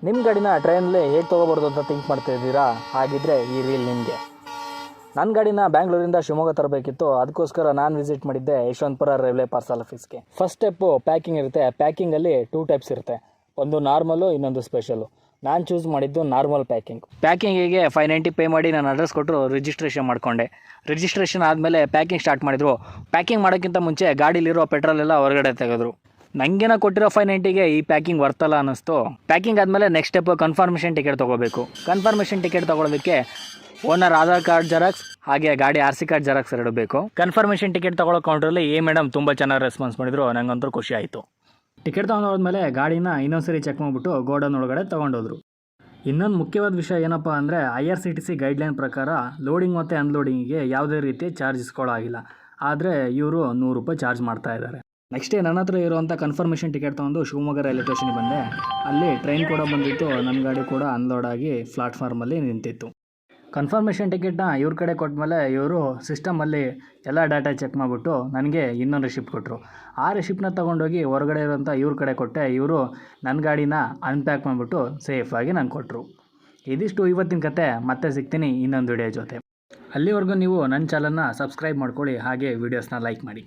ನಿಮ್ಮ ಗಾಡಿನ ಟ್ರೈನಲ್ಲಿ ಹೇಗೆ ತೊಗೋಬಾರ್ದು ಅಂತ ಥಿಂಕ್ ಮಾಡ್ತಾ ಇದ್ದೀರಾ? ಹಾಗಿದ್ರೆ ಈ ರೀಲ್ ನಿಮಗೆ. ನನ್ನ ಗಾಡಿನ ಬ್ಯಾಂಗ್ಳೂರಿಂದ ಶಿವಮೊಗ್ಗ ತರಬೇಕಿತ್ತು. ಅದಕ್ಕೋಸ್ಕರ ನಾನು ವಿಸಿಟ್ ಮಾಡಿದ್ದೆ ಯಶವಂತಪುರ ರೈಲ್ವೆ ಪಾರ್ಸಲ್ ಆಫೀಸ್ಗೆ. ಫಸ್ಟ್ ಸ್ಟೆಪ್ಪು ಪ್ಯಾಕಿಂಗ್ ಇರುತ್ತೆ. ಪ್ಯಾಕಿಂಗಲ್ಲಿ 2 ಟೈಪ್ಸ್ ಇರುತ್ತೆ, ಒಂದು ನಾರ್ಮಲು, ಇನ್ನೊಂದು ಸ್ಪೆಷಲು. ನಾನು ಚೂಸ್ ಮಾಡಿದ್ದು ನಾರ್ಮಲ್ ಪ್ಯಾಕಿಂಗ್. ಪ್ಯಾಕಿಂಗಿಗೆ 590 ಪೇ ಮಾಡಿ ನಾನು ಅಡ್ರೆಸ್ ಕೊಟ್ಟರು, ರಿಜಿಸ್ಟ್ರೇಷನ್ ಮಾಡಿಕೊಂಡೆ. ರಿಜಿಸ್ಟ್ರೇಷನ್ ಆದಮೇಲೆ ಪ್ಯಾಕಿಂಗ್ ಸ್ಟಾರ್ಟ್ ಮಾಡಿದ್ರು. ಪ್ಯಾಕಿಂಗ್ ಮಾಡೋಕ್ಕಿಂತ ಮುಂಚೆ ಗಾಡೀಲಿರೋ ಪೆಟ್ರೋಲ್ ಎಲ್ಲ ಹೊರಗಡೆ ತೆಗೆದ್ರು. ನನಗೇನೋ ಕೊಟ್ಟಿರೋ 590ಗೆ ಈ ಪ್ಯಾಕಿಂಗ್ ವರ್ತಲ್ಲ ಅನ್ನಿಸ್ತು. ಪ್ಯಾಕಿಂಗ್ ಆದಮೇಲೆ ನೆಕ್ಸ್ಟ್ ಸ್ಟೆಪ್ ಕನ್ಫರ್ಮೇಷನ್ ಟಿಕೆಟ್ ತೊಗೋಬೇಕು. ಕನ್ಫರ್ಮೇಷನ್ ಟಿಕೆಟ್ ತೊಗೊಳೋದಕ್ಕೆ ಓನರ್ ಆಧಾರ್ ಕಾರ್ಡ್ ಜೆರಾಕ್ಸ್ ಹಾಗೆ ಗಾಡಿ RC ಕಾರ್ಡ್ ಜೆರಾಕ್ಸ್ 2 ಬೇಕು. ಕನ್ಫರ್ಮೇಷನ್ ಟಿಕೆಟ್ ತೊಗೊಳ್ಳೋ ಕೌಂಟ್ರಲ್ಲಿ ಮೇಡಮ್ ತುಂಬ ಚೆನ್ನಾಗಿ ರೆಸ್ಪಾನ್ಸ್ ಮಾಡಿದ್ರು. ನನಗಂತೂ ಖುಷಿ ಆಯಿತು. ಟಿಕೆಟ್ ತೊಗೊಂಡೋದ್ಮೇಲೆ ಗಾಡಿನ ಇನ್ನೊಂದ್ಸರಿ ಚೆಕ್ ಮಾಡಿಬಿಟ್ಟು ಗೋಡೌನ್ ಒಳಗಡೆ ತೊಗೊಂಡೋದ್ರು. ಇನ್ನೊಂದು ಮುಖ್ಯವಾದ ವಿಷಯ ಏನಪ್ಪ ಅಂದರೆ IRCTC ಗೈಡ್ಲೈನ್ ಪ್ರಕಾರ ಲೋಡಿಂಗ್ ಮತ್ತು ಅನ್ಲೋಡಿಂಗಿಗೆ ಯಾವುದೇ ರೀತಿ ಚಾರ್ಜ್ ಇಸ್ಕೊಳ್ಳೋ ಆಗಿಲ್ಲ. ಆದರೆ ಇವರು 100 ರೂಪಾಯಿ ಚಾರ್ಜ್ ಮಾಡ್ತಾ ಇದ್ದಾರೆ. ನೆಕ್ಸ್ಟ್ ನನ್ನ ಹತ್ರ ಇರುವಂಥ ಕನ್ಫರ್ಮೇಷನ್ ಟಿಕೆಟ್ ತೊಗೊಂಡು ಶಿವಮೊಗ್ಗ ರೈಲ್ವೆ ಸ್ಟೇಷನ್ಗೆ ಬಂದೆ. ಅಲ್ಲಿ ಟ್ರೈನ್ ಕೂಡ ಬಂದಿತ್ತು. ನನ್ನ ಗಾಡಿ ಕೂಡ ಅನ್ಲೋಡ್ ಆಗಿ ಪ್ಲಾಟ್ಫಾರ್ಮಲ್ಲಿ ನಿಂತಿತ್ತು. ಕನ್ಫರ್ಮೇಷನ್ ಟಿಕೆಟ್ನ ಇವ್ರ ಕಡೆ ಕೊಟ್ಟಮೇಲೆ ಇವರು ಸಿಸ್ಟಮಲ್ಲಿ ಎಲ್ಲ ಡಾಟಾ ಚೆಕ್ ಮಾಡಿಬಿಟ್ಟು ನನಗೆ ಇನ್ನೊಂದು ರಿಸಿಪ್ಟ್ ಕೊಟ್ಟರು. ಆ ರಿಸಿಪ್ಟ್ನ ತೊಗೊಂಡೋಗಿ ಹೊರಗಡೆ ಇರೋಂಥ ಇವ್ರ ಕಡೆ ಕೊಟ್ಟೆ. ಇವರು ನನ್ನ ಗಾಡಿನ ಅನ್ಪ್ಯಾಕ್ ಮಾಡಿಬಿಟ್ಟು ಸೇಫಾಗಿ ನನಗೆ ಕೊಟ್ಟರು. ಇದಿಷ್ಟು ಇವತ್ತಿನ ಕತೆ. ಮತ್ತೆ ಸಿಗ್ತೀನಿ ಇನ್ನೊಂದು ವಿಡಿಯೋ ಜೊತೆ. ಅಲ್ಲಿವರೆಗೂ ನೀವು ನನ್ನ ಚಾನಲ್ನ ಸಬ್ಸ್ಕ್ರೈಬ್ ಮಾಡ್ಕೊಳ್ಳಿ, ಹಾಗೆ ವೀಡಿಯೋಸ್ನ ಲೈಕ್ ಮಾಡಿ.